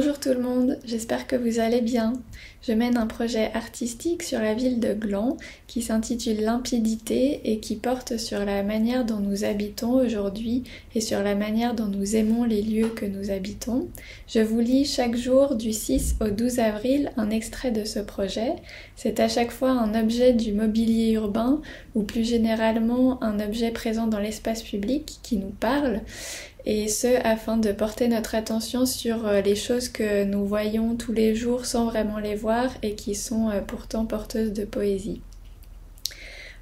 Bonjour tout le monde, j'espère que vous allez bien. Je mène un projet artistique sur la ville de Gland qui s'intitule Limpidité et qui porte sur la manière dont nous habitons aujourd'hui et sur la manière dont nous aimons les lieux que nous habitons. Je vous lis chaque jour du 6 au 12 avril un extrait de ce projet. C'est à chaque fois un objet du mobilier urbain ou plus généralement un objet présent dans l'espace public qui nous parle. Et ce, afin de porter notre attention sur les choses que nous voyons tous les jours sans vraiment les voir et qui sont pourtant porteuses de poésie.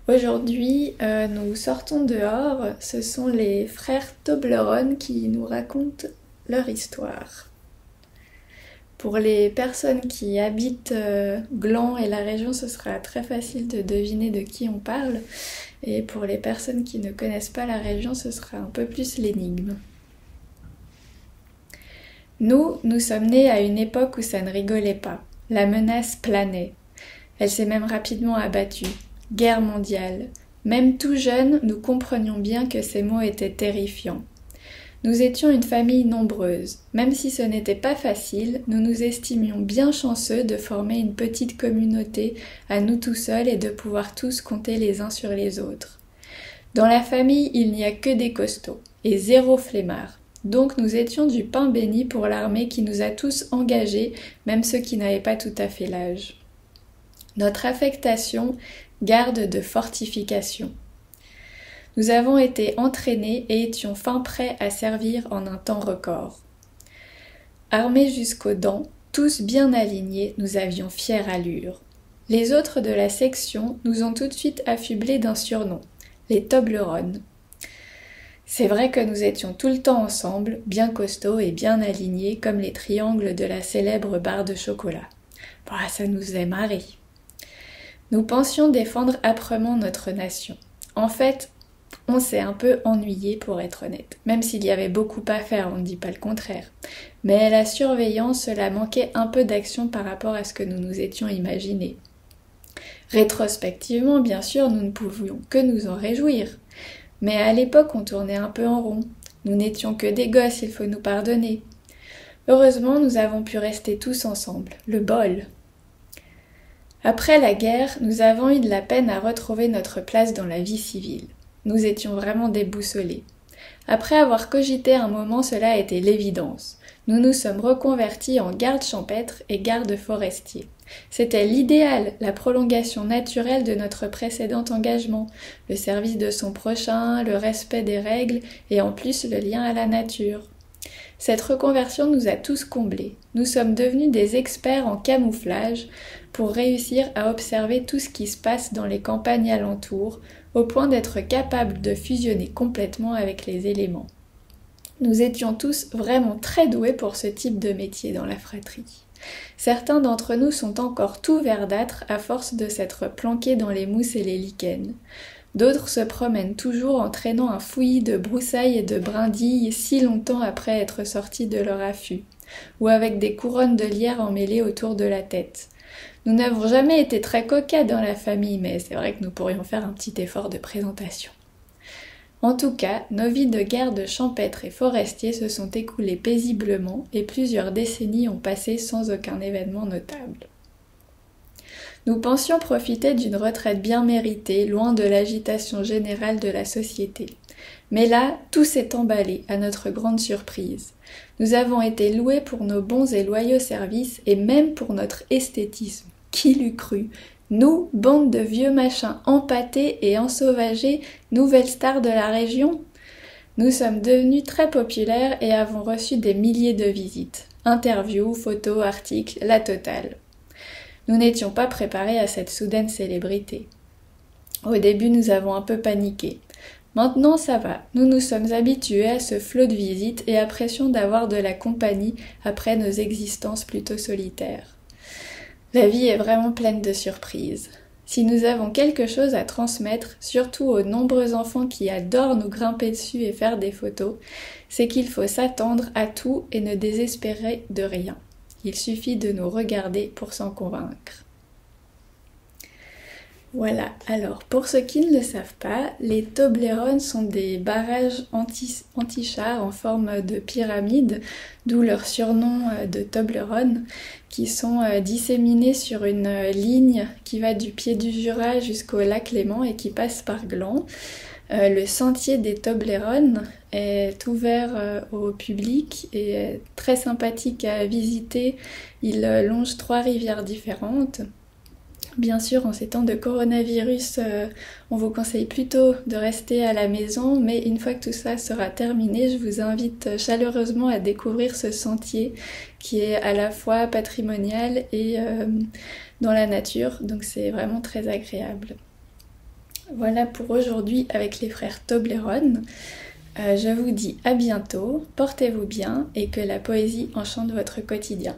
Aujourd'hui, nous sortons dehors, ce sont les frères Toblerone qui nous racontent leur histoire. Pour les personnes qui habitent Gland et la région, ce sera très facile de deviner de qui on parle. Et pour les personnes qui ne connaissent pas la région, ce sera un peu plus l'énigme. Nous sommes nés à une époque où ça ne rigolait pas. La menace planait. Elle s'est même rapidement abattue. Guerre mondiale. Même tout jeunes, nous comprenions bien que ces mots étaient terrifiants. Nous étions une famille nombreuse. Même si ce n'était pas facile, nous nous estimions bien chanceux de former une petite communauté à nous tout seuls et de pouvoir tous compter les uns sur les autres. Dans la famille, il n'y a que des costauds et zéro flemmard. Donc nous étions du pain béni pour l'armée qui nous a tous engagés, même ceux qui n'avaient pas tout à fait l'âge. Notre affectation, garde de fortification. Nous avons été entraînés et étions fin prêts à servir en un temps record. Armés jusqu'aux dents, tous bien alignés, nous avions fière allure. Les autres de la section nous ont tout de suite affublés d'un surnom, les Toblerone. C'est vrai que nous étions tout le temps ensemble, bien costauds et bien alignés comme les triangles de la célèbre barre de chocolat. Ça nous faisait marrer. Nous pensions défendre âprement notre nation. En fait, on s'est un peu ennuyé pour être honnête, même s'il y avait beaucoup à faire, on ne dit pas le contraire. Mais la surveillance, cela manquait un peu d'action par rapport à ce que nous nous étions imaginés. Rétrospectivement, bien sûr, nous ne pouvions que nous en réjouir. Mais à l'époque, on tournait un peu en rond. Nous n'étions que des gosses, il faut nous pardonner. Heureusement, nous avons pu rester tous ensemble. Le bol. Après la guerre, nous avons eu de la peine à retrouver notre place dans la vie civile. Nous étions vraiment déboussolés. Après avoir cogité un moment, cela a été l'évidence. Nous nous sommes reconvertis en gardes champêtres et gardes forestiers. C'était l'idéal, la prolongation naturelle de notre précédent engagement, le service de son prochain, le respect des règles et en plus le lien à la nature. Cette reconversion nous a tous comblés. Nous sommes devenus des experts en camouflage pour réussir à observer tout ce qui se passe dans les campagnes alentours, au point d'être capables de fusionner complètement avec les éléments. Nous étions tous vraiment très doués pour ce type de métier dans la fratrie. Certains d'entre nous sont encore tout verdâtres à force de s'être planqués dans les mousses et les lichens. D'autres se promènent toujours en traînant un fouillis de broussailles et de brindilles si longtemps après être sortis de leur affût, ou avec des couronnes de lierre emmêlées autour de la tête. Nous n'avons jamais été très coquets dans la famille, mais c'est vrai que nous pourrions faire un petit effort de présentation. En tout cas, nos vies de gardes champêtres et forestiers se sont écoulées paisiblement et plusieurs décennies ont passé sans aucun événement notable. Nous pensions profiter d'une retraite bien méritée, loin de l'agitation générale de la société. Mais là, tout s'est emballé, à notre grande surprise. Nous avons été loués pour nos bons et loyaux services et même pour notre esthétisme. Qui l'eût cru ? Nous, bande de vieux machins empâtés et ensauvagés, nouvelles stars de la région ? Nous sommes devenus très populaires et avons reçu des milliers de visites. Interviews, photos, articles, la totale. Nous n'étions pas préparés à cette soudaine célébrité. Au début, nous avons un peu paniqué. Maintenant, ça va. Nous nous sommes habitués à ce flot de visites et apprécions d'avoir de la compagnie après nos existences plutôt solitaires. La vie est vraiment pleine de surprises. Si nous avons quelque chose à transmettre, surtout aux nombreux enfants qui adorent nous grimper dessus et faire des photos, c'est qu'il faut s'attendre à tout et ne désespérer de rien. Il suffit de nous regarder pour s'en convaincre. Voilà, alors pour ceux qui ne le savent pas, les Toblerones sont des barrages anti-chars en forme de pyramide, d'où leur surnom de Toblerone, qui sont disséminés sur une ligne qui va du pied du Jura jusqu'au lac Léman et qui passe par Gland. Le sentier des Toblerones est ouvert au public et est très sympathique à visiter. Il longe 3 rivières différentes. Bien sûr, en ces temps de coronavirus, on vous conseille plutôt de rester à la maison, mais une fois que tout ça sera terminé, je vous invite chaleureusement à découvrir ce sentier qui est à la fois patrimonial et dans la nature, donc c'est vraiment très agréable. Voilà pour aujourd'hui avec les frères Toblerone. Je vous dis à bientôt, portez-vous bien et que la poésie enchante votre quotidien.